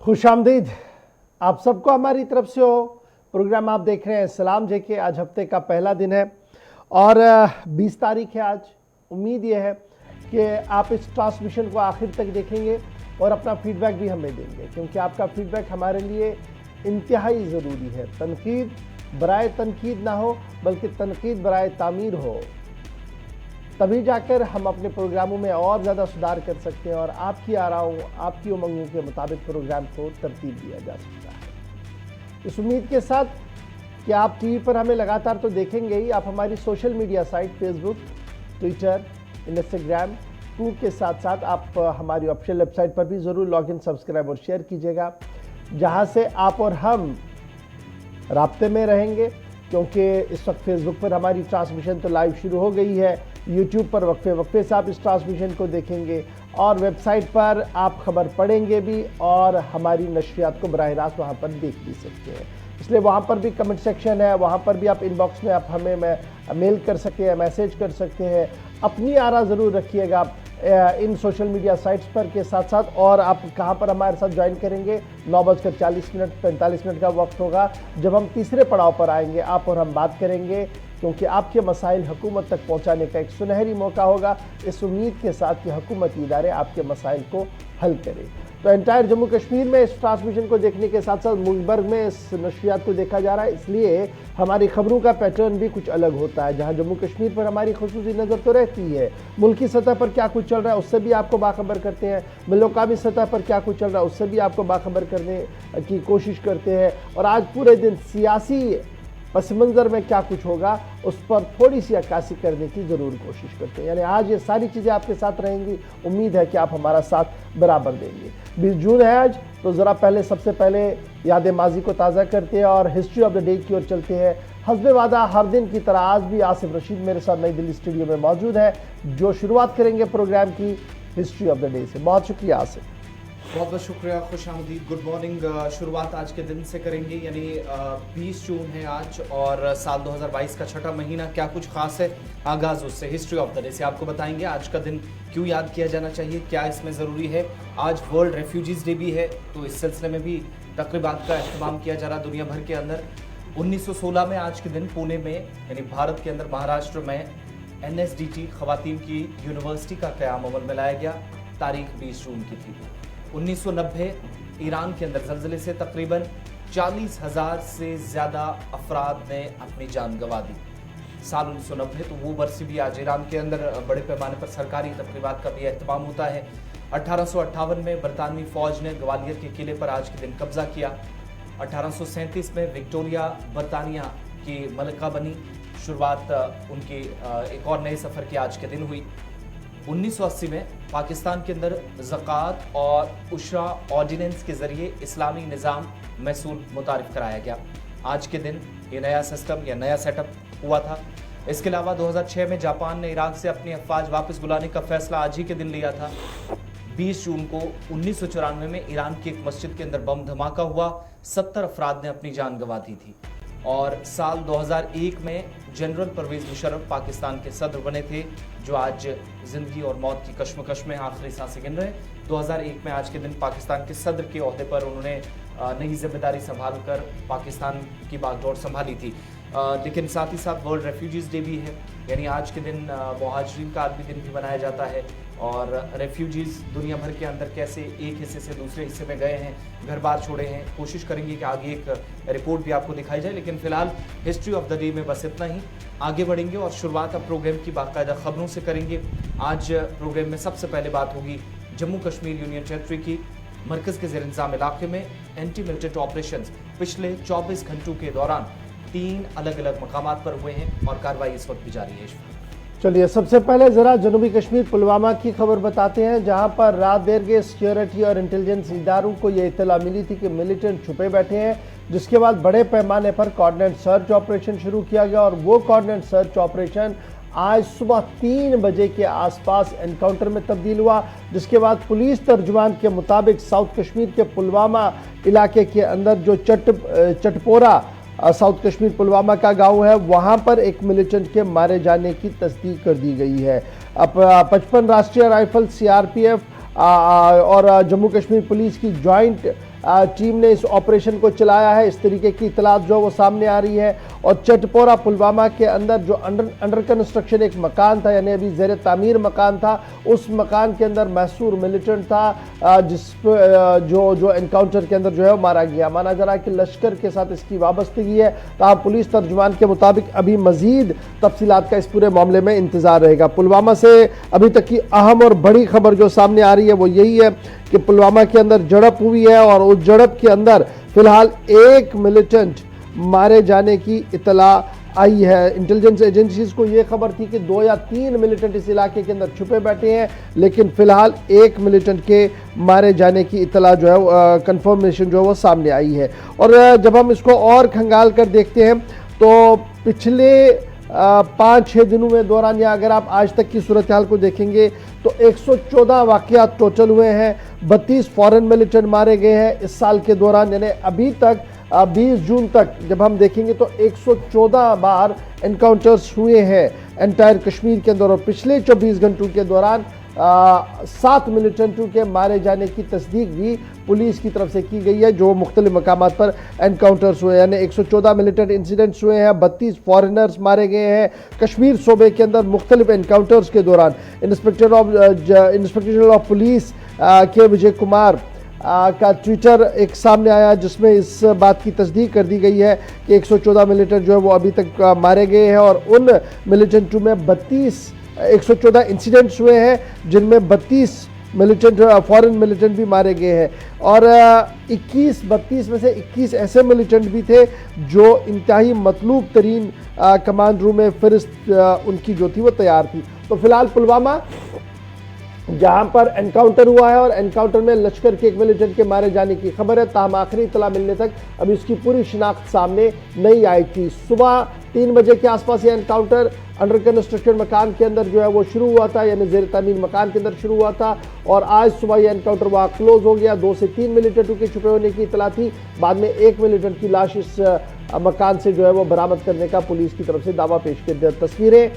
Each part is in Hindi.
खुशामदीद आप सबको हमारी तरफ से हो। प्रोग्राम आप देख रहे हैं सलाम जेके। आज हफ्ते का पहला दिन है और 20 तारीख है आज। उम्मीद ये है कि आप इस ट्रांसमिशन को आखिर तक देखेंगे और अपना फीडबैक भी हमें देंगे, क्योंकि आपका फीडबैक हमारे लिए इंतहाई ज़रूरी है। तनकीद बराए तनकीद ना हो, बल्कि तनकीद बराए तामीर हो, तभी जाकर हम अपने प्रोग्रामों में और ज़्यादा सुधार कर सकते हैं और आपकी आराओं, आपकी उमंगों के मुताबिक प्रोग्राम को तरतीब दिया जा सकता है। इस उम्मीद के साथ कि आप टीवी पर हमें लगातार तो देखेंगे ही, आप हमारी social media site Facebook, Twitter, Instagram, true के साथ साथ आप हमारी ऑफिशियल वेबसाइट पर भी ज़रूर लॉगिन, सब्सक्राइब और शेयर कीजिएगा, जहाँ से आप और हम राब्ते में रहेंगे। क्योंकि इस वक्त फेसबुक पर हमारी ट्रांसमिशन तो लाइव शुरू हो गई है, यूट्यूब पर वक्फे वक्फे से आप इस ट्रांसमिशन को देखेंगे और वेबसाइट पर आप खबर पढ़ेंगे भी और हमारी नशरियात को बराह रास्त वहाँ पर देख भी सकते हैं। इसलिए वहाँ पर भी कमेंट सेक्शन है, वहाँ पर भी आप इनबॉक्स में आप हमें मेल कर सकते हैं, मैसेज कर सकते हैं। अपनी आरा ज़रूर रखिएगा इन सोशल मीडिया साइट्स पर के साथ साथ। और आप कहाँ पर हमारे साथ ज्वाइन करेंगे? 9:40 45 मिनट का वक्त होगा जब हम तीसरे पड़ाव पर आएंगे। आप और हम बात करेंगे, क्योंकि आपके मसाइल हुकूमत तक पहुँचाने का एक सुनहरी मौका होगा, इस उम्मीद के साथ कि हुकूमती इदारे आपके मसाइल को हल करें। तो एंटायर जम्मू कश्मीर में इस ट्रांसमिशन को देखने के साथ साथ मुल्क भर में इस नशरियात को देखा जा रहा है, इसलिए हमारी खबरों का पैटर्न भी कुछ अलग होता है। जहां जम्मू कश्मीर पर हमारी खुसूसी नज़र तो रहती है, मुल्की सतह पर क्या कुछ चल रहा है उससे भी आपको बाखबर करते हैं, मुल्कामी सतह पर क्या कुछ चल रहा है उससे भी आपको बाखबर करने की कोशिश करते हैं। और आज पूरे दिन सियासी पस मंज़र में क्या कुछ होगा उस पर थोड़ी सी अक्कासी करने की ज़रूर कोशिश करते हैं। यानी आज ये सारी चीज़ें आपके साथ रहेंगी। उम्मीद है कि आप हमारा साथ बराबर देंगे। 20 जून है आज, तो ज़रा सबसे पहले याद माजी को ताज़ा करते हैं और हिस्ट्री ऑफ द डे की ओर चलते हैं। हस्बे वादा हर दिन की तरह आज भी आसिफ रशीद मेरे साथ नई दिल्ली स्टूडियो में मौजूद है, जो शुरुआत करेंगे प्रोग्राम की हिस्ट्री ऑफ द डे से। बहुत शुक्रिया आसिफ। बहुत बहुत शुक्रिया, खुश आमदीद, गुड मॉर्निंग। शुरुआत आज के दिन से करेंगे, यानी 20 जून है आज और साल 2022 का छठा महीना। क्या कुछ खास है? आगाज़ उससे हिस्ट्री ऑफ द डे से आपको बताएंगे। आज का दिन क्यों याद किया जाना चाहिए, क्या इसमें ज़रूरी है। आज वर्ल्ड रेफ्यूजीज़ डे भी है, तो इस सिलसिले में भी तकरीबात का अहतमाम किया जा रहा दुनिया भर के अंदर। 1916 में आज के दिन पुणे में, यानी भारत के अंदर महाराष्ट्र में, NSDT ख़वातीन की यूनिवर्सिटी का क़याम अमल में लाया गया। तारीख 20 जून की थी। 1990 ईरान के अंदर ज़ल्ज़ले से तकरीबन 40,000 से ज़्यादा अफराद ने अपनी जान गंवा दी। साल 1990 तो वो बरसी भी आज ईरान के अंदर बड़े पैमाने पर सरकारी तकरीबात का भी एहतमाम होता है। 1858 में बरतानवी फ़ौज ने ग्वालियर के किले पर आज के दिन कब्जा किया। 1837 में विक्टोरिया बरतानिया की मलिका बनी। शुरुआत उनकी एक और नए सफ़र की आज के दिन हुई। 1980 में पाकिस्तान के अंदर ज़कात और उशरा ऑर्डिनेंस के ज़रिए इस्लामी निज़ाम महसूल मुतारिफ कराया गया। आज के दिन ये नया सिस्टम या नया सेटअप हुआ था। इसके अलावा 2006 में जापान ने इराक से अपनी अफवाज वापस बुलाने का फैसला आज ही के दिन लिया था। 20 जून को 1994 में ईरान की एक मस्जिद के अंदर बम धमाका हुआ, 70 अफराद ने अपनी जान गंवा दी थी। और साल 2001 में जनरल परवेज़ मुशर्रफ पाकिस्तान के सदर बने थे, जो आज ज़िंदगी और मौत की कश्मकश में आखिरी सांसें गिन रहे। 2001 में आज के दिन पाकिस्तान के सदर के ओहदे पर उन्होंने नई जिम्मेदारी संभाल कर पाकिस्तान की बागडोर संभाली थी। लेकिन साथ ही साथ वर्ल्ड रेफ्यूजीज़ डे भी है, यानी आज के दिन मुहाजिरीन का आदमी दिन भी मनाया जाता है। और रेफ्यूजीज़ दुनिया भर के अंदर कैसे एक हिस्से से दूसरे हिस्से में गए हैं, घर बार छोड़े हैं। कोशिश करेंगे कि आगे एक रिपोर्ट भी आपको दिखाई जाए, लेकिन फ़िलहाल हिस्ट्री ऑफ द डे में बस इतना ही। आगे बढ़ेंगे और शुरुआत अब प्रोग्राम की बाकायदा ख़बरों से करेंगे। आज प्रोग्राम में सबसे पहले बात होगी जम्मू कश्मीर यूनियन टेरिटरी की। मरकज़ के ज़ेर इंतज़ाम इलाके में एंटी मिलिटेंट ऑपरेशन पिछले 24 घंटों के दौरान 3 अलग अलग मकामात पर हुए हैं और कार्रवाई इस वक्त भी जारी है। चलिए सबसे पहले ज़रा जनूबी कश्मीर पुलवामा की खबर बताते हैं, जहां पर रात देर के सिक्योरिटी और इंटेलिजेंस इदारों को यह इत्तला मिली थी कि मिलिटेंट छुपे बैठे हैं, जिसके बाद बड़े पैमाने पर कोऑर्डिनेट सर्च ऑपरेशन शुरू किया गया। और वो कोऑर्डिनेट सर्च ऑपरेशन आज सुबह 3 बजे के आसपास एनकाउंटर में तब्दील हुआ, जिसके बाद पुलिस तर्जुमान के मुताबिक साउथ कश्मीर के पुलवामा इलाके के अंदर जो चटपोरा साउथ कश्मीर पुलवामा का गांव है, वहां पर एक मिलिटेंट के मारे जाने की तस्दीक कर दी गई है। अब 55 राष्ट्रीय राइफल, CRPF और जम्मू कश्मीर पुलिस की जॉइंट टीम ने इस ऑपरेशन को चलाया है, इस तरीके की इतलात जो वो सामने आ रही है। और चटपोरा पुलवामा के अंदर जो अंडर कंस्ट्रक्शन एक मकान था, यानी अभी ज़ेर तामीर मकान था, उस मकान के अंदर मैसूर मिलिटेंट था जिस जो एनकाउंटर के अंदर जो है वो मारा गया। माना जा रहा है कि लश्कर के साथ इसकी वाबस्तगी है। तो पुलिस तर्जुमान के मुताबिक अभी मजीद तफसीलात का इस पूरे मामले में इंतजार रहेगा। पुलवामा से अभी तक की अहम और बड़ी खबर जो सामने आ रही है वो यही है कि पुलवामा के अंदर झड़प हुई है और उस झड़प के अंदर फिलहाल एक मिलिटेंट मारे जाने की इतला आई है। इंटेलिजेंस एजेंसीज को यह खबर थी कि 2 या 3 मिलिटेंट इस इलाके के अंदर छुपे बैठे हैं, लेकिन फिलहाल एक मिलिटेंट के मारे जाने की इतला जो है कंफर्मेशन जो है वो सामने आई है। और जब हम इसको और खंगाल कर देखते हैं तो पिछले 5-6 दिनों में दौरान, या अगर आप आज तक की सूरत हाल को देखेंगे तो 114 वाक़यात टोटल हुए हैं, 32 फॉरेन मिलिटेंट मारे गए हैं इस साल के दौरान। यानी अभी तक 20 जून तक जब हम देखेंगे तो 114 बार एनकाउंटर्स हुए हैं एंटायर कश्मीर के अंदर। और पिछले 24 घंटों के दौरान 7 मिलिटेंटों के मारे जाने की तस्दीक भी पुलिस की तरफ से की गई है, जो मुख्तलिफ मकामात पर एनकाउंटर्स हुए हैं। यानी 114 मिलिटेंट इंसिडेंट्स हुए हैं, 32 फॉरेनर्स मारे गए हैं कश्मीर सूबे के अंदर मुख्तलिफ एनकाउंटर्स के दौरान। इंस्पेक्टर जनरल ऑफ पुलिस के विजय कुमार का ट्विटर एक सामने आया जिसमें इस बात की तस्दीक कर दी गई है कि 114 मिलिटेंट जो है वो अभी तक मारे गए हैं और उन मिलिटेंटों में 114 इंसिडेंट्स हुए हैं जिनमें 32 मिलिटेंट फॉरेन मिलिटेंट भी मारे गए हैं। और 32 में से 21 ऐसे मिलिटेंट भी थे जो इंतहाई मतलूब तरीन कमांड रूम में फ़हरिस्त उनकी जो थी वो तैयार थी। तो फिलहाल पुलवामा जहां पर एनकाउंटर हुआ है और एनकाउंटर में लश्कर के एक मिलिटेंट के मारे जाने की खबर है, ताहम आखिरी इतला मिलने तक अभी उसकी पूरी शिनाख्त सामने नहीं आई थी। सुबह 3 बजे के आसपास ये एनकाउंटर अंडर कंस्ट्रक्शन मकान के अंदर जो है वो शुरू हुआ था, यानी ज़ेर तामीर मकान के अंदर शुरू हुआ था और आज सुबह ये एनकाउंटर वहाँ क्लोज हो गया। 2 से 3 मिलिटेंटों के छुपे होने की इतला थी। बाद में 1 मिलिटेंट की लाश इस मकान से जो है वो बरामद करने का पुलिस की तरफ से दावा पेश किया गया। तस्वीरें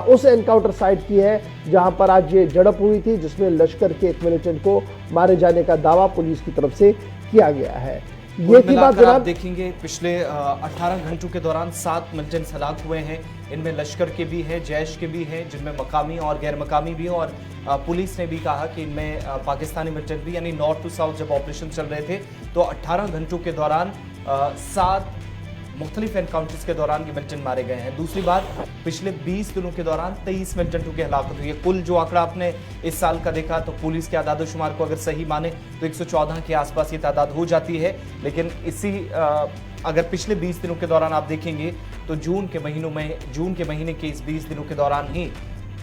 उस एनकाउंटर साइट की है जहां पर आज ये झड़प हुई थी, जिसमें लश्कर के एक मिलिटेंट को मारे जाने का दावा पुलिस की तरफ से किया गया है। ये थी बात जनाब। देखेंगे पिछले 18 घंटों के दौरान 7 मिलिटेंट्स हलाक हुए हैं। इनमें लश्कर के भी हैं, जैश के भी हैं, जिनमें मकामी और गैर मकामी भी हैं। और पुलिस ने भी कहा कि इनमें पाकिस्तानी मिलिटेंट भी, यानी नॉर्थ टू साउथ जब ऑपरेशन चल रहे थे तो 18 घंटों के दौरान 7 मुख्तलिफ एनकाउंटर्स के दौरान ये मिलिटेंट मारे गए हैं। दूसरी बात, पिछले 20 दिनों के दौरान 23 मिलिटेंटों की हलाकत हुई है। कुल जो आंकड़ा आपने इस साल का देखा तो पुलिस के आदाद-ओ-शुमार को अगर सही माने तो 114 के आसपास ये तादाद हो जाती है। लेकिन अगर पिछले 20 दिनों के दौरान आप देखेंगे तो जून के महीने के इस 20 दिनों के दौरान ही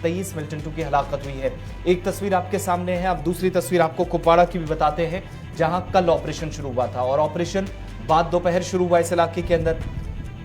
23 मिलिटेंटों की हलाकत हुई है। एक तस्वीर आपके सामने है। अब दूसरी तस्वीर आपको कुपवाड़ा की भी बताते हैं, जहां कल ऑपरेशन शुरू हुआ था और ऑपरेशन बाद दोपहर शुरू हुआ। इस इलाके के अंदर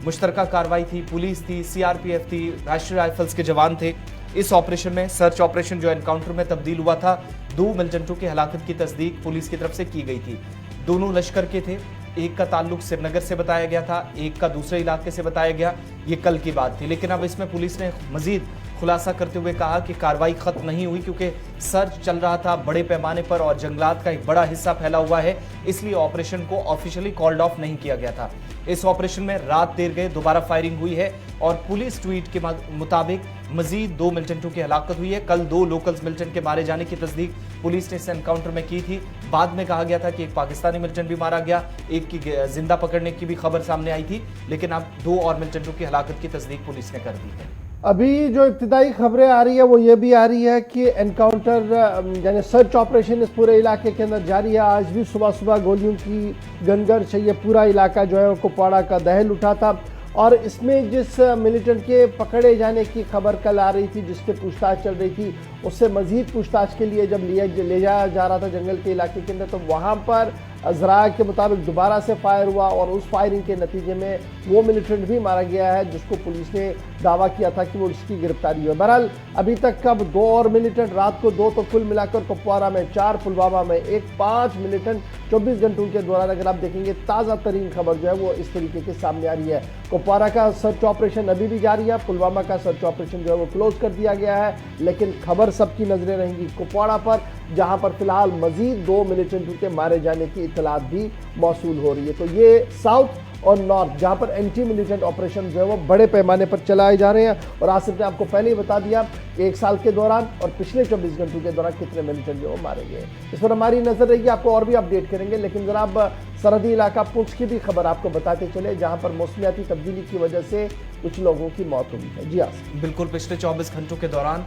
मुश्तरका कार्रवाई थी, पुलिस थी, सीआरपीएफ थी, राष्ट्रीय राइफल्स के जवान थे। इस ऑपरेशन में सर्च ऑपरेशन जो एनकाउंटर में तब्दील हुआ था, 2 मिलिटेंटों की हलाकत की तस्दीक पुलिस की तरफ से की गई थी। दोनों लश्कर के थे, एक का ताल्लुक श्रीनगर से बताया गया था, एक का दूसरे इलाके से बताया गया। ये कल की बात थी, लेकिन अब इसमें पुलिस ने मजीद खुलासा करते हुए कहा कि कार्रवाई खत्म नहीं हुई क्योंकि सर्च चल रहा था बड़े पैमाने पर और जंगलात का एक बड़ा हिस्सा फैला हुआ है, इसलिए ऑपरेशन को ऑफिशियली कॉल्ड ऑफ नहीं किया गया था। इस ऑपरेशन में रात देर गए दोबारा फायरिंग हुई है और पुलिस ट्वीट के मुताबिक मजीद 2 मिलिटेंटों की हलाकत हुई है। कल 2 लोकल्स मिलिटेंट के मारे जाने की तस्दीक पुलिस ने इस एनकाउंटर में की थी। बाद में कहा गया था कि एक पाकिस्तानी मिलिटेंट भी मारा गया, एक की जिंदा पकड़ने की भी खबर सामने आई थी, लेकिन अब 2 और मिलिटेंटों की हलाकत की तस्दीक पुलिस ने कर दी है। अभी जो इब्तिदाई खबरें आ रही है वो ये भी आ रही है कि एनकाउंटर यानी सर्च ऑपरेशन इस पूरे इलाके के अंदर जारी है। आज भी सुबह सुबह गोलियों की गनगन से ये पूरा इलाका जो है कुपवाड़ा का दहल उठा था और इसमें जिस मिलिटेंट के पकड़े जाने की खबर कल आ रही थी, जिसके पूछताछ चल रही थी, उससे मजीद पूछताछ के लिए जब ले जाया जा रहा था जंगल के इलाके के अंदर, तो वहाँ पर ज़राए के मुताबिक दोबारा से फायर हुआ और उस फायरिंग के नतीजे में वो मिलिटेंट भी मारा गया है जिसको पुलिस ने दावा किया था कि वो उसकी गिरफ्तारी हुई। बहरहाल अभी तक कब 2 और मिलिटेंट, रात को 2, तो कुल मिलाकर कुपवारा में 4, पुलवामा में 1, 5 मिलिटेंट 24 घंटों के दौरान अगर आप देखेंगे ताज़ा तरीन खबर जो है वो इस तरीके के सामने आ रही है। कुपवारा का सर्च ऑपरेशन अभी भी जारी है, पुलवामा का सर्च ऑपरेशन जो है वो क्लोज कर दिया गया है, लेकिन खबर सबकी नजरें रहेंगी कुपवाड़ा पर, जहां पर फिलहाल मजीद 2 मिलिटेंटों के मारे जाने की इतलात भी मौसूल हो रही है। तो ये साउथ और नॉर्थ जहां पर एंटी मिलिटेंट ऑपरेशन जो है वो बड़े पैमाने पर चलाए जा रहे हैं। और आसिफ ने आपको पहले ही बता दिया कि 1 साल के दौरान और पिछले 24 घंटों के दौरान कितने मिलिटेंट जो मारे गए, इस पर हमारी नजर रहेगी, आपको और भी अपडेट करेंगे। लेकिन जरा अब सरहदी इलाका पुंछ की भी खबर आपको बताते चले, जहां पर मौसमियाती तब्दीली की वजह से कुछ लोगों की मौत हुई है। जी आसिफ। बिल्कुल, पिछले 24 घंटों के दौरान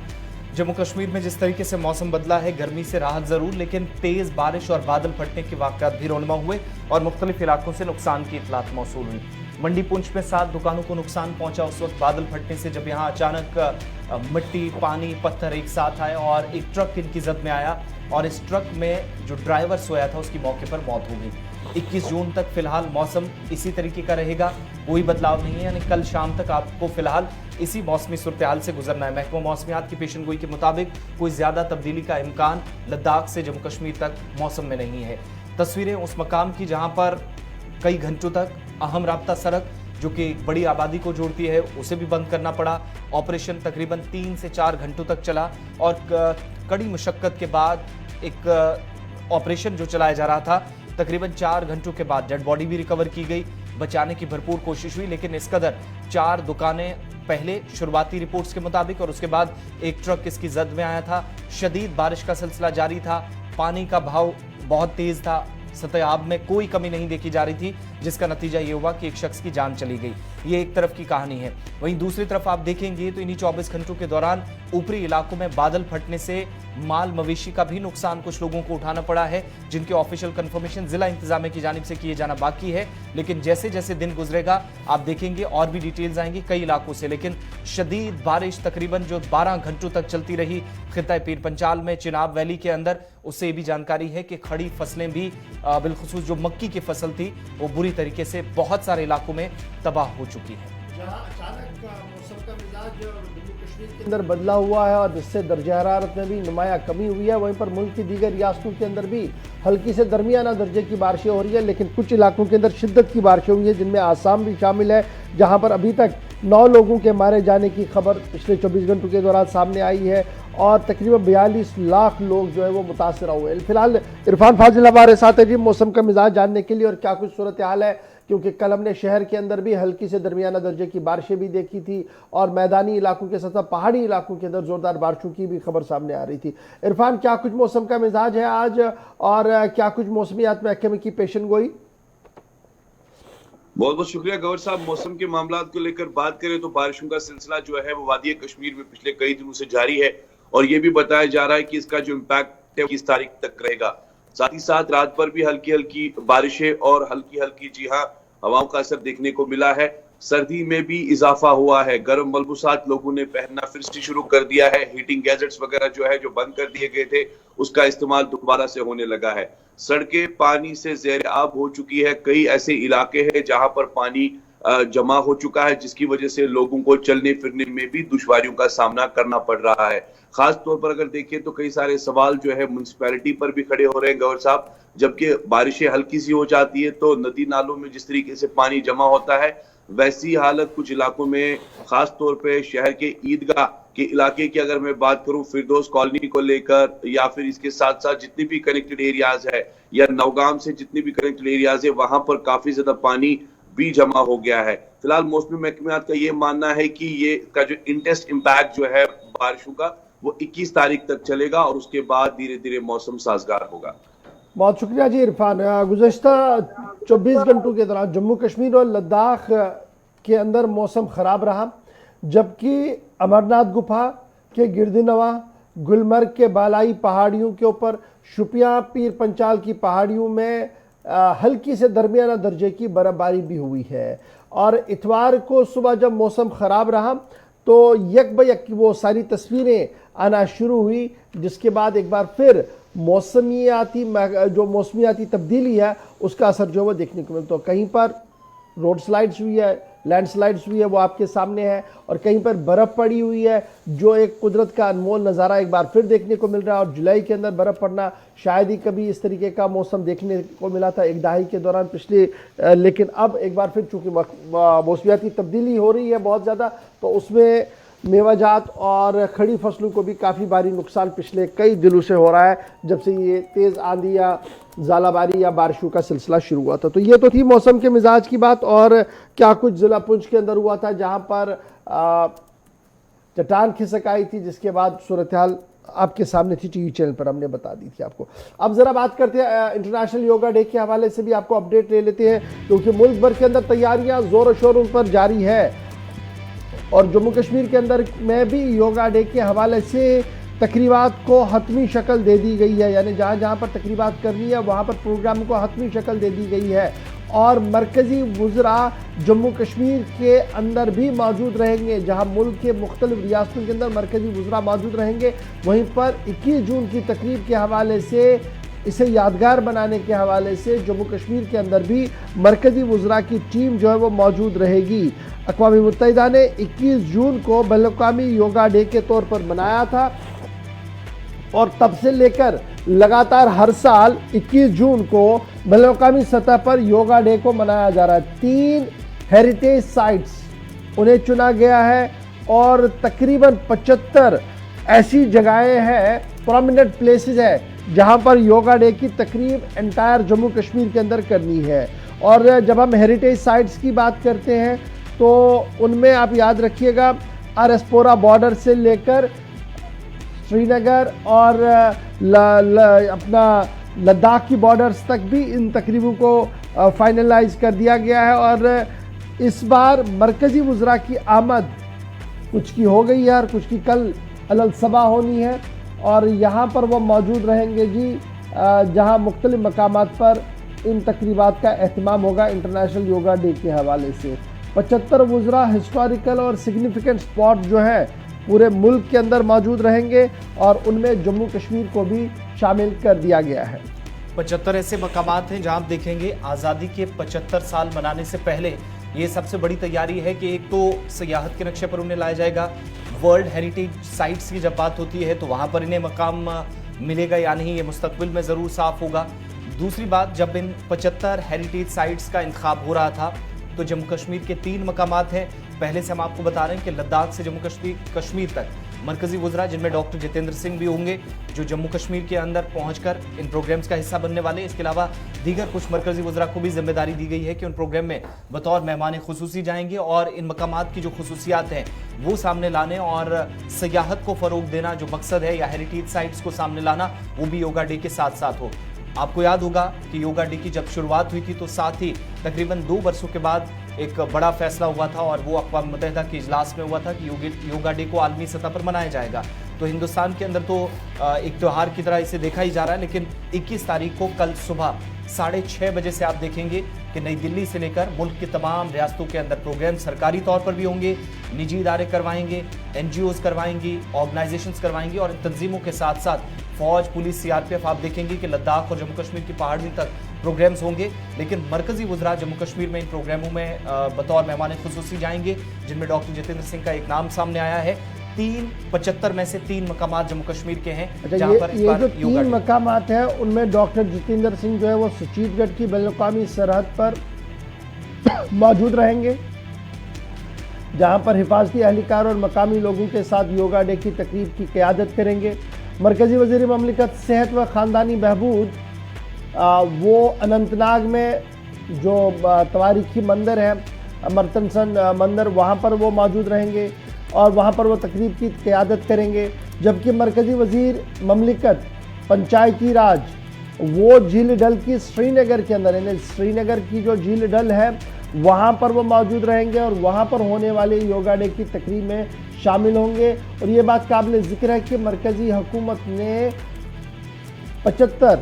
जम्मू कश्मीर में जिस तरीके से मौसम बदला है, गर्मी से राहत जरूर, लेकिन तेज बारिश और बादल फटने के वाकयात भी रोनमा हुए और मुख्तलिफ इलाकों से नुकसान की इतलात मौसूल हुई। मंडी पुंछ में 7 दुकानों को नुकसान पहुंचा उस वक्त बादल फटने से, जब यहाँ अचानक मिट्टी, पानी, पत्थर एक साथ आए और एक ट्रक इनकी जद में आया और इस ट्रक में जो ड्राइवर सोया था उसकी मौके पर मौत हो गई। 21 जून तक फिलहाल मौसम इसी तरीके का रहेगा, कोई बदलाव नहीं है, यानी कल शाम तक आपको फिलहाल इसी मौसमी सूरत-ए-हाल से गुजरना है। महकमा मौसमियात की पेशनगोई के मुताबिक कोई ज्यादा तब्दीली का इम्कान लद्दाख से जम्मू कश्मीर तक मौसम में नहीं है। तस्वीरें उस मकाम की जहां पर कई घंटों तक अहम राब्ता सड़क जो कि एक बड़ी आबादी को जोड़ती है उसे भी बंद करना पड़ा। ऑपरेशन तकरीबन 3 से 4 घंटों तक चला और कड़ी मुशक्कत के बाद एक ऑपरेशन जो चलाया जा रहा था, तकरीबन 4 घंटों के बाद डेड बॉडी भी रिकवर की गई, बचाने की भरपूर कोशिश हुई, लेकिन इस कदर 4 दुकानें पहले शुरुआती रिपोर्ट्स के मुताबिक और उसके बाद एक ट्रक इसकी जद में आया था। शदीद बारिश का सिलसिला जारी था, पानी का बहाव बहुत तेज था, सतह आब में कोई कमी नहीं देखी जा रही थी, जिसका नतीजा ये हुआ कि एक शख्स की जान चली गई। ये एक तरफ की कहानी है। वहीं दूसरी तरफ आप देखेंगे तो इन्हीं 24 घंटों के दौरान ऊपरी इलाकों में बादल फटने से माल मवेशी का भी नुकसान कुछ लोगों को उठाना पड़ा है, जिनके ऑफिशियल कंफर्मेशन जिला इंतजामिया की जानिब से किए जाना बाकी है। लेकिन जैसे जैसे दिन गुजरेगा आप देखेंगे और भी डिटेल्स आएंगी कई इलाकों से। लेकिन शदीद बारिश तकरीबन जो 12 घंटों तक चलती रही खित्ता पीर पंचाल में, चिनाब वैली के अंदर, उससे ये भी जानकारी है कि खड़ी फसलें भी बिलखुसूस जो मक्की की फसल थी वो बुरी तरीके से बहुत सारे इलाकों में तबाह हो चुकी है। जहां अचानक मौसम का मिजाज जम्मू कश्मीर के अंदर बदला हुआ है और जिससे दर्जा हरारत में भी नुमाया कमी हुई है, वहीं पर मुल्क की दीगर रियासतों के अंदर भी हल्की से दरमियाना दर्जे की बारिशें हो रही है, लेकिन कुछ इलाकों के अंदर शिद्दत की बारिशें हुई है, जिनमें आसाम भी शामिल है, जहां पर अभी तक 9 लोगों के मारे जाने की खबर पिछले 24 घंटों के दौरान सामने आई है और तकरीबन 42 लाख लोग जो है वो मुतासर हुए। फिलहाल इरफान फाजिल हमारे साथ है जी मौसम का मिजाज जानने के लिए और क्या कुछ सूरत हाल है, क्योंकि कल हमने शहर के अंदर भी हल्की से दरमियाना दर्जे की बारिशें भी देखी थी और मैदानी इलाकों के साथ पहाड़ी इलाकों के अंदर जोरदार बारिशों की भी खबर सामने आ रही थी। इरफान, क्या कुछ मौसम का मिजाज है आज और क्या कुछ मौसमियात महकमे की पेशन गोई? बहुत बहुत शुक्रिया गौर साहब। मौसम के मामला को लेकर बात करें तो बारिशों का सिलसिला जो है वो वादी कश्मीर में पिछले कई दिनों से जारी है और ये भी बताया जा रहा है कि इसका जो इम्पैक्ट है 21 तारीख तक रहेगा। साथ ही साथ रात पर भी हल्की हल्की बारिशें और हल्की हल्की जी हाँ हवाओं का असर देखने को मिला है। सर्दी में भी इजाफा हुआ है, गर्म मलबूसात लोगों ने पहनना फिर से शुरू कर दिया है, हीटिंग गैजेट्स वगैरह जो है जो बंद कर दिए गए थे उसका इस्तेमाल दोबारा से होने लगा है। सड़कें पानी से ज़ेर आब हो चुकी है, कई ऐसे इलाके हैं जहां पर पानी जमा हो चुका है, जिसकी वजह से लोगों को चलने फिरने में भी दुश्वारियों का सामना करना पड़ रहा है। खास तौर पर अगर देखें तो कई सारे सवाल जो है म्युनिसिपैलिटी पर भी खड़े हो रहे हैं गौर साहब। जबकि बारिशें हल्की सी हो जाती है तो नदी नालों में जिस तरीके से पानी जमा होता है, वैसी हालत कुछ इलाकों में, खास तौर पे शहर के ईदगाह के इलाके की अगर मैं बात करूं, फिरदौस कॉलोनी को लेकर या फिर इसके साथ साथ जितनी भी कनेक्टेड एरियाज है या नौगाम से जितनी भी कनेक्टेड एरियाज है, वहां पर काफी ज्यादा पानी भी जमा हो गया है। फिलहाल मौसमी महकमात का ये मानना है कि ये का जो इंटेंस इम्पैक्ट जो है बारिशों का वो 21 तारीख तक चलेगा और उसके बाद धीरे धीरे मौसम साजगार होगा। बहुत शुक्रिया जी इरफान। गुज़श्ता 24 घंटों के दौरान जम्मू कश्मीर और लद्दाख के अंदर मौसम ख़राब रहा, जबकि अमरनाथ गुफा के गिरदनवा, गुलमर्ग के बालाई पहाड़ियों के ऊपर, शुपियाँ पीर पंचाल की पहाड़ियों में हल्की से दरमियाना दर्जे की बर्फबारी भी हुई है। और इतवार को सुबह जब मौसम ख़राब रहा तो यक ब यक वो सारी तस्वीरें आना शुरू हुई, जिसके बाद एक बार फिर मौसमियाती तब्दीली है उसका असर जो वो देखने को मिलता है। कहीं पर रोड स्लाइड्स हुई है, लैंडस्लाइड्स हुई है वो आपके सामने है, और कहीं पर बर्फ़ पड़ी हुई है, जो एक कुदरत का अनमोल नज़ारा एक बार फिर देखने को मिल रहा है। और जुलाई के अंदर बर्फ़ पड़ना शायद ही कभी इस तरीके का मौसम देखने को मिला था एक दहाई के दौरान पिछले, लेकिन अब एक बार फिर चूँकि मौसमियाती तब्दीली हो रही है बहुत ज़्यादा, तो उसमें मेवाजात और खड़ी फसलों को भी काफ़ी भारी नुकसान पिछले कई दिनों से हो रहा है, जब से ये तेज़ आंधी या ज़ालाबारी या बारिशों का सिलसिला शुरू हुआ था। तो ये तो थी मौसम के मिजाज की बात। और क्या कुछ ज़िला पुंछ के अंदर हुआ था जहाँ पर चट्टान खिसक आई थी, जिसके बाद सूरत हाल आपके सामने थी, टीवी चैनल पर हमने बता दी थी आपको। अब ज़रा बात करते हैं इंटरनेशनल योगा डे के हवाले से भी आपको अपडेट ले लेते हैं, क्योंकि मुल्क भर के अंदर तैयारियाँ ज़ोर शोर पर जारी है। और जम्मू कश्मीर के अंदर में भी योगा डे के हवाले से तकरीबात को हतमी शक्ल दे दी गई है, यानी जहाँ जहाँ पर तकरीबात करनी है वहाँ पर प्रोग्राम को हतमी शक्ल दे दी गई है। और मरकज़ी वुज़रा जम्मू कश्मीर के अंदर भी मौजूद रहेंगे, जहाँ मुल्क के मुख्तलिफ रियासतों के अंदर मरकज़ी वुज़रा मौजूद रहेंगे। वहीं पर 21 जून की तकरीब के हवाले से, इसे यादगार बनाने के हवाले से जम्मू कश्मीर के अंदर भी मरकज़ी वुज़रा की टीम जो है वो मौजूद रहेगी। अक़वाम मुत्तहिदा ने 21 जून को बैनुल-अक़वामी योगा डे के तौर पर मनाया था, और तब से लेकर लगातार हर साल 21 जून को बैनुल-अक़वामी सतह पर योगा डे को मनाया जा रहा है। 3 हेरिटेज साइट्स उन्हें चुना गया है, और तकरीबन 75 ऐसी जगहें हैं, प्रोमिनेंट प्लेसेस है, जहां पर योगा डे की तकरीब एंटायर जम्मू कश्मीर के अंदर करनी है। और जब हम हेरिटेज साइट्स की बात करते हैं तो उनमें आप याद रखिएगा आरएसपोरा बॉर्डर से लेकर श्रीनगर और अपना लद्दाख की बॉर्डर्स तक भी इन तकरीबों को फाइनलाइज कर दिया गया है। और इस बार मरकज़ी वुज़रा की आमद कुछ की हो गई है और कुछ की कल अलग सभा होनी है, और यहाँ पर वो मौजूद रहेंगे जी, जहाँ मुख्तलिफ मकामात पर इन तकरीबात का एहतमाम होगा इंटरनेशनल योगा डे के हवाले से। 75 वुज़रा हिस्टोरिकल और सिग्निफिकेंट स्पॉट जो है पूरे मुल्क के अंदर मौजूद रहेंगे, और उनमें जम्मू कश्मीर को भी शामिल कर दिया गया है। 75 ऐसे मकामात हैं जहां आप देखेंगे आज़ादी के 75 साल मनाने से पहले ये सबसे बड़ी तैयारी है कि एक तो सियाहत के नक्शे पर उन्हें लाया जाएगा, वर्ल्ड हेरिटेज साइट्स की जब बात होती है तो वहाँ पर इन्हें मकाम मिलेगा या नहीं, ये मुस्तकबिल में ज़रूर साफ होगा। दूसरी बात, जब इन 75 हेरिटेज साइट्स का इंतखाब हो रहा था तो जम्मू कश्मीर के 3 मकामात हैं। पहले से हम आपको बता रहे हैं कि लद्दाख से जम्मू कश्मीर तक मरकज़ी वुज़रा, जिनमें डॉक्टर जितेंद्र सिंह भी होंगे, जो जम्मू कश्मीर के अंदर पहुंचकर इन प्रोग्राम्स का हिस्सा बनने वाले। इसके अलावा दीगर कुछ मरकज़ी वुज़रा को भी जिम्मेदारी दी गई है कि उन प्रोग्राम में बतौर मेहमान खुसूसी जाएंगे, और इन मकामात की जो खुसूसियात हैं वो सामने लाने और सियाहत को फ़रोग देना जो मकसद है, या हेरिटेज साइट्स को सामने लाना, वो भी योगा डे के साथ साथ हो। आपको याद होगा कि योगा डे की जब शुरुआत हुई थी तो साथ ही तकरीबन 2 वर्षों के बाद एक बड़ा फैसला हुआ था, और वो अक़वाम मुत्तहिदा के इजलास में हुआ था कि योगा डे को आलमी सतह पर मनाया जाएगा। तो हिंदुस्तान के अंदर तो एक त्यौहार की तरह इसे देखा ही जा रहा है, लेकिन 21 तारीख को कल सुबह 6:30 बजे से आप देखेंगे कि नई दिल्ली से लेकर मुल्क के तमाम रियासतों के अंदर प्रोग्राम सरकारी तौर पर भी होंगे, निजी इदारे करवाएंगे, NGOs करवाएंगी, ऑर्गेनाइजेशंस करवाएंगी, और इन तंजीमों के साथ साथ फौज, पुलिस, CRPF आप देखेंगे कि लद्दाख और जम्मू कश्मीर की पहाड़ी तक प्रोग्राम्स होंगे। लेकिन मरकज़ी वुज़रा जम्मू कश्मीर में इन प्रोग्रामों में बतौर मेहमान खुसूसी जाएंगे, जिनमें डॉक्टर जितेंद्र सिंह का एक नाम सामने आया है। 75 में से 3 मकामात जम्मू कश्मीर के हैं। अच्छा, ये जो 3 मकामात हैं उनमें डॉक्टर जितेंद्र सिंह जो है वो सुचीतगढ़ की बैनुल-अक़वामी सरहद पर मौजूद रहेंगे, जहां पर हिफाजती एहलकार और मकामी लोगों के साथ योगा डे की तकरीब की क़यादत करेंगे। मरकज़ी वज़ीर ममलिकत सेहत व ख़ानदानी बहबूद वो अनंतनाग में जो तवारीखी मंदिर है, अमरतनसन मंदिर, वहाँ पर वो मौजूद रहेंगे और वहाँ पर वो तकरीब की क़यादत करेंगे। जबकि मरकज़ी वज़ीर ममलिकत पंचायती राज वो झील डल की श्रीनगर के अंदर, यानी श्रीनगर की जो झील डल है वहाँ पर वो मौजूद रहेंगे, और वहाँ पर होने वाले योगा डे की तकरीब में शामिल होंगे। और ये बात काबिल ज़िक्र है कि मरकज़ी हुकूमत ने 75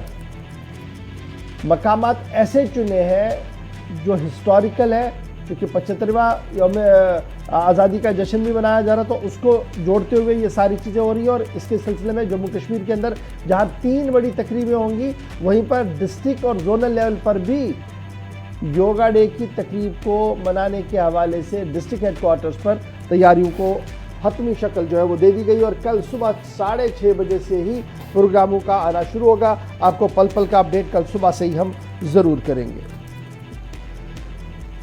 मकामात ऐसे चुने हैं जो हिस्टोरिकल है, क्योंकि 75वां यौम आज़ादी का जश्न भी मनाया जा रहा, तो उसको जोड़ते हुए ये सारी चीज़ें हो रही हैं। और इसके सिलसिले में जम्मू कश्मीर के अंदर जहाँ 3 बड़ी तकरीबें होंगी, वहीं पर डिस्ट्रिक्ट और जोनल लेवल पर भी योगा डे की तकरीब को मनाने के हवाले से डिस्ट्रिक्ट हेडक्वार्टर्स पर तैयारियों को हतमी शक्ल जो है वो दे दी गई और कल सुबह 6:30 बजे से ही प्रोग्रामों का आना शुरू होगा। आपको पल पल का अपडेट कल सुबह से ही हम ज़रूर करेंगे।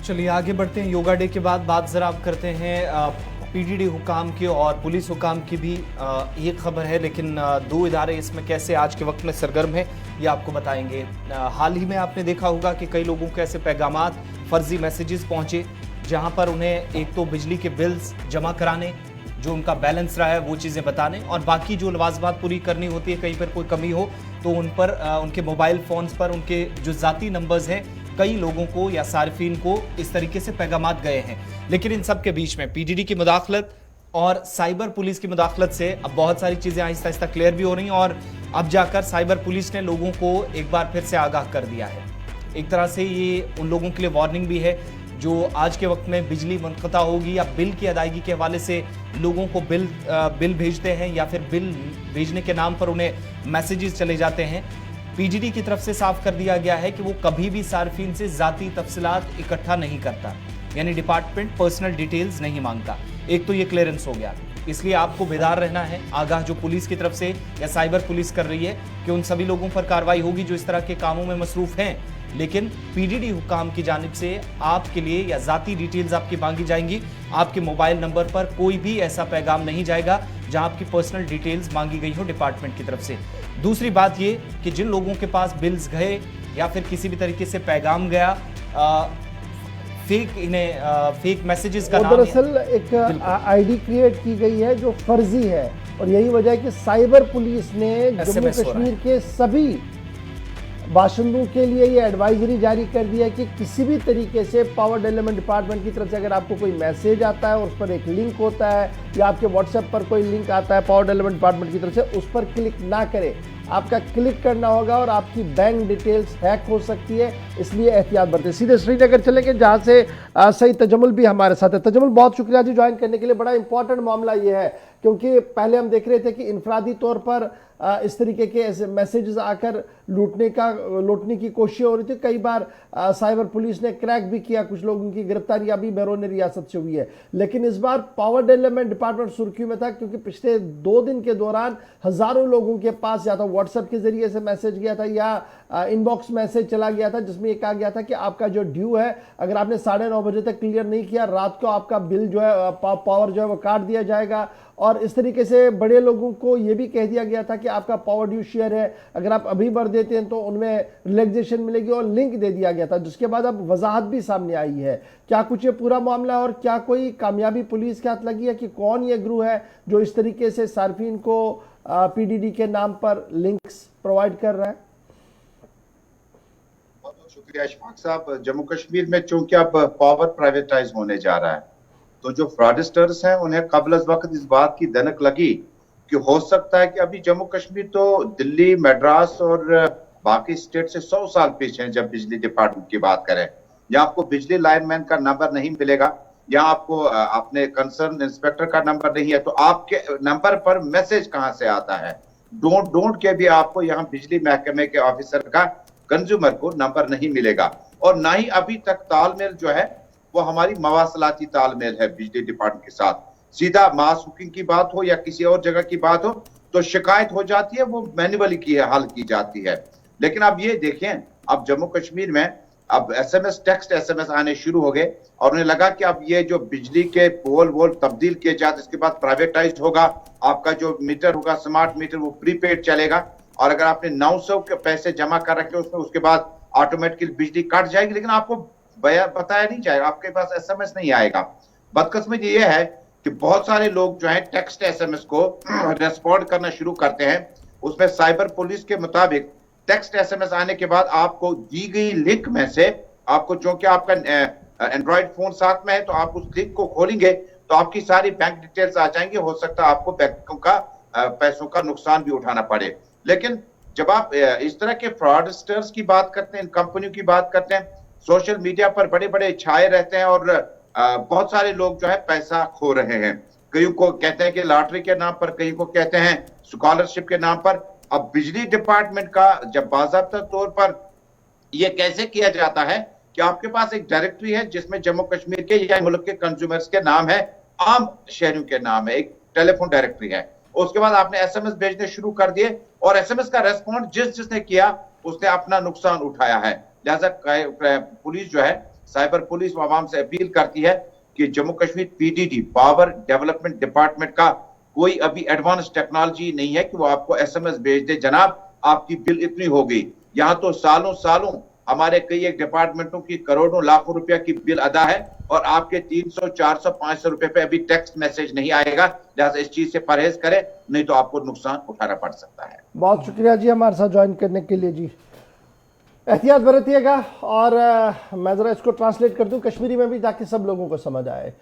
चलिए आगे बढ़ते हैं। योगा डे के बाद बात जरा आप करते हैं पीडीडी हुकाम की और पुलिस हुकाम की भी ये खबर है, लेकिन दो इदारे इसमें कैसे आज के वक्त में सरगर्म है ये आपको बताएंगे। हाल ही में आपने देखा होगा कि कई लोगों को ऐसे पैगामात, फर्जी मैसेजेस पहुंचे जहां पर उन्हें एक तो बिजली के बिल्स जमा कराने, जो उनका बैलेंस रहा है वो चीज़ें बताने, और बाकी जो लवाजमात पूरी करनी होती है, कहीं पर कोई कमी हो तो उन पर उनके मोबाइल फ़ोन्स पर उनके जो ज़ाती नंबर्स हैं कई लोगों को या सार्फिन को इस तरीके से पैगामात गए हैं। लेकिन इन सब के बीच में पीडीडी की मुदाखलत और साइबर पुलिस की मुदाखलत से अब बहुत सारी चीज़ें आहिस्ता आहिस्ता क्लियर भी हो रही हैं और अब जाकर साइबर पुलिस ने लोगों को एक बार फिर से आगाह कर दिया है। एक तरह से ये उन लोगों के लिए वार्निंग भी है जो आज के वक्त में बिजली मुनक़ता होगी या बिल की अदायगी के हवाले से लोगों को बिल भेजते हैं या फिर बिल भेजने के नाम पर उन्हें मैसेजेस चले जाते हैं। पीडीडी की तरफ से साफ कर दिया गया है कि वो कभी भी सार्फिन से ज़ाती तफसीलात इकट्ठा नहीं करता, यानी डिपार्टमेंट पर्सनल डिटेल्स नहीं मांगता। एक तो ये क्लियरेंस हो गया, इसलिए आपको बेदार रहना है, आगाह जो पुलिस की तरफ से या साइबर पुलिस कर रही है कि उन सभी लोगों पर कार्रवाई होगी जो इस तरह के कामों में मसरूफ हैं। लेकिन पीडीडी हुकाम की जानिब से आपके लिए या ज़ाती डिटेल्स आपकी मांगी जाएंगी। आपके मोबाइल नंबर पर कोई भी ऐसा पैगाम नहीं जाएगा जहां आपकी पर्सनल डिटेल्स मांगी गई हो डिपार्टमेंट की तरफ से। दूसरी बात ये कि जिन लोगों के पास बिल्स गए या फिर किसी भी तरीके से पैगाम गया, फेक मैसेजेस का नाम, दरअसल एक आईडी क्रिएट की गई है जो फर्जी है और यही वजह है कि साइबर पुलिस ने जम्मू कश्मीर के सभी बाशिंदों के लिए ये एडवाइजरी जारी कर दिया कि किसी भी तरीके से पावर डेवलपमेंट डिपार्टमेंट की तरफ से अगर आपको कोई मैसेज आता है और उस पर एक लिंक होता है या आपके व्हाट्सएप पर कोई लिंक आता है पावर डेवलपमेंट डिपार्टमेंट की तरफ से, उस पर क्लिक ना करें। आपका क्लिक करना होगा और आपकी बैंक डिटेल्स हैक हो सकती है, इसलिए एहतियात बरतें। सीधे श्रीनगर चलेंगे जहां से सईद तजम्मुल भी हमारे साथ है। तजम्मुल, बहुत शुक्रिया जी ज्वाइन करने के लिए। बड़ा इंपॉर्टेंट मामला ये है क्योंकि पहले हम देख रहे थे कि इनफरादी तौर पर इस तरीके के ऐसे मैसेजेस आकर लूटने की कोशिश हो रही थी। कई बार साइबर पुलिस ने क्रैक भी किया, कुछ लोगों की गिरफ्तारी अभी बैरून रियासत से हुई है। लेकिन इस बार पावर डेवलपमेंट डिपार्टमेंट सुर्खियों में था क्योंकि पिछले 2 दिन के दौरान हजारों लोगों के पास या तो व्हाट्सएप के जरिए से मैसेज गया था या इनबॉक्स मैसेज चला गया था जिसमें यह कहा गया था कि आपका जो ड्यू है, अगर आपने 9:30 बजे तक क्लियर नहीं किया, रात को आपका बिल जो है पावर जो है वो काट दिया जाएगा। और इस तरीके से बड़े लोगों को यह भी कह दिया गया था कि आपका पावर ड्यू शेयर है, अगर आप अभी भर देते हैं तो उनमें रिलैक्सेशन मिलेगी, और लिंक दे दिया गया था, जिसके बाद अब वजाहत भी सामने आई है। क्या कुछ ये पूरा मामला और क्या कोई कामयाबी पुलिस के हाथ लगी है कि कौन ये ग्रुप है जो इस तरीके से सार्फिन को पीडीडी के नाम पर लिंक्स प्रोवाइड कर रहा है? बहुत बहुत शुक्रिया इशफाक साहब। जम्मू कश्मीर में चूंकि अब पावर प्राइवेटाइज होने जा रहा है तो जो फ्रॉडस्टर्स हैं उन्हें कबल वक्त इस बात की दनक लगी कि हो सकता है कि अभी जम्मू कश्मीर तो दिल्ली, मद्रास और बाकी स्टेट से 100 साल पीछे हैं जब बिजली डिपार्टमेंट की बात करें। यहाँ आपको बिजली लाइनमैन का नंबर नहीं मिलेगा, यहाँ आपको अपने कंसर्न इंस्पेक्टर का नंबर नहीं है, तो आपके नंबर पर मैसेज कहाँ से आता है? डोंट के भी आपको यहाँ बिजली महकमे के ऑफिसर का कंज्यूमर को नंबर नहीं मिलेगा। और ना ही अभी तक तालमेल जो है वो हमारी मवासलाती तालमेल है बिजली डिपार्टमेंट के साथ। सीधा मास हुकिंग की बात हो या किसी और जगह की बात हो तो शिकायत हो जाती है, वो मैन्युअली हल की जाती है। लेकिन अब ये देखें, अब जम्मू कश्मीर में अब एसएमएस, टेक्स्ट एसएमएस आने शुरू हो गए और उन्हें लगा कि अब ये जो बिजली के पोल तब्दील किए जाते, इसके बाद प्राइवेटाइज होगा, आपका जो मीटर होगा स्मार्ट मीटर वो प्रीपेड चलेगा, और अगर आपने 900 के पैसे जमा कर रखे उसमें, उसके बाद ऑटोमेटिकली बिजली कट जाएगी, लेकिन आपको बताया नहीं जाएगा, आपके पास एसएमएस नहीं आएगा। बदकिस्मती ये है कि बहुत सारे लोग जो है टेक्स्ट एसएमएस को रेस्पॉन्ड करना शुरू करते हैं। उसमें साइबर पुलिस के मुताबिक टेक्स्ट एसएमएस आने के बाद आपको दी गई लिंक में से आपको, जो कि आपका एंड्रॉइड फोन साथ में है, तो आप उस लिंक को खोलेंगे तो आपकी सारी बैंक डिटेल्स आ जाएंगी। हो सकता है आपको बैंकों का पैसों का नुकसान भी उठाना पड़े। लेकिन जब आप इस तरह के फ्रॉडस्टर्स की बात करते हैं, इन कंपनियों की बात करते हैं, सोशल मीडिया पर बड़े बड़े छाए रहते हैं और बहुत सारे लोग जो है पैसा खो रहे हैं। कई को कहते हैं कि लॉटरी के नाम पर, कई को कहते हैं स्कॉलरशिप के नाम पर। अब बिजली डिपार्टमेंट का जब बाज़ाब्ता तौर पर यह कैसे किया जाता है कि आपके पास एक डायरेक्टरी है जिसमें जम्मू कश्मीर के या मुल्क के कंज्यूमर्स के नाम है, आम शहरियों के नाम है, एक टेलीफोन डायरेक्टरी है। उसके बाद आपने एसएमएस भेजने शुरू कर दिए और एसएमएस का रेस्पॉन्ड जिसने किया उसने अपना नुकसान उठाया है। लिहाजा पुलिस जो है, साइबर पुलिस आवाम से अपील करती है कि Jammu Kashmir PDD power development department का कोई अभी एडवांस टेक्नोलॉजी नहीं है कि वो आपको एसएमएस भेज दे, जनाब आपकी बिल इतनी हो गई। यहाँ तो सालों सालों हमारे कई एक डिपार्टमेंटों की करोड़ों लाखों रुपया की बिल अदा है और आपके 300, 400, 500 रुपए पे अभी टेक्स्ट मैसेज नहीं आएगा। लिहाजा इस चीज से परहेज करें, नहीं तो आपको नुकसान उठाना पड़ सकता है। बहुत शुक्रिया जी हमारे साथ ज्वाइन करने के लिए जी। एहतियात बरतिएगा। और मैं ज़रा इसको ट्रांसलेट कर दूं कश्मीरी में भी ताकि सब लोगों को समझ आए।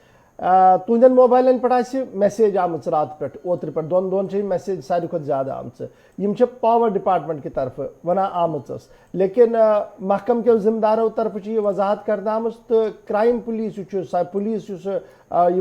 तुंदन मोबाइलन पे मैसेज आम रात पे ओतर पे दोन मैसेज सारी खुद ज़्यादा आम पावर डिपार्टमेंट की तरफ वना आम, लेकिन महकम के जिम्मेदारों तरफ यह वजाहत करना आम तो क्राइम पुलिस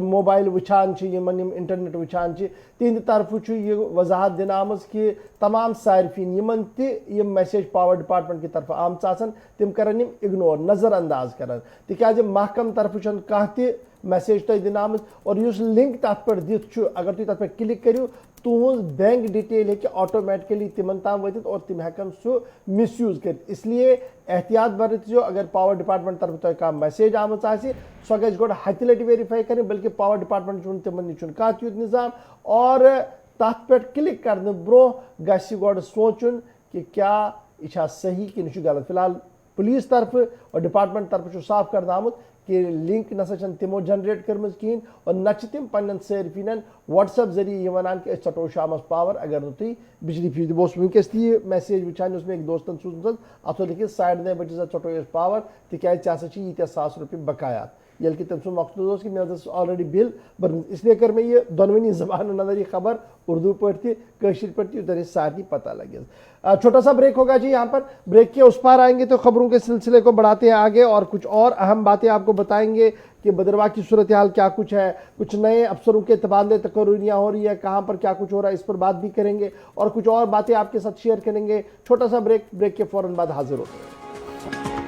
मोबाइल वुचान इंटरनेट वुचान तिंद तरफ यह वजाहत दिन आम कि तमाम सार्फिन यमन तम मैसेज पावर डिपार्टमेंट की तरफ आम तिम करन इग्नोर नज़रअंदाज कर तिकाज महकम तरफ कह मैसेज तुम दिन आम और उस लिंक तथ पे दिख अगर तुम तथ पे क्लिक करो तुज बैंक डिटेल हे ऑटोमेटिकली तिमन ताम वतित और तिम हेकन सह मिसयूज कर। इसलिए एहतियात बरतो। अगर पावर डिपार्टमेंट तरफ तुम कह मैसेज आम सो गई गो हत लट वेरीफाई कर, बल्कि पावर डिपार्टमेंट तिमन निश कह तूत निज़ाम और तथ पे क्लिक करने ब्रो गि गो सोचुन कि क्या यह सही कि यह गलत। फिलहाल पुलिस तरफ और डिपार्टमेंट तरफ साफ कर आमुत कि लिंक नसा तिमो जनरेट कर्म कहें और न तम पन्न सार्फिन व्हाट्सएप जरिए वन कि चटो शाम पावर अगर तुम बिजली फीस दिवो। वनकस ती मैसेज वुचान मे दोस्तन सूचम अत लिखित 9:30 बजे चटो पावर तिकाज यीत्या $1,000 रुपये बकायात, ये कि तम सु मकसद कि मे ऑलरेडी बिल बर्म। इसलिए कर मैं ये दोनवनी जबान नजर ये खबर उर्दू पे पे उधर सारी पता लगे। छोटा सा ब्रेक होगा जी। यहाँ पर ब्रेक के उस पार आएंगे तो खबरों के सिलसिले को बढ़ाते हैं आगे और कुछ और अहम बातें आपको बताएंगे कि बदरवा की सूरत हाल क्या कुछ है, कुछ नए अफसरों के तबादले तकर्रियाँ हो रही है, कहाँ पर क्या कुछ हो रहा है, इस पर बात भी करेंगे और कुछ और बातें आपके साथ शेयर करेंगे। छोटा सा ब्रेक के फौरन बाद हाजिर होते हैं।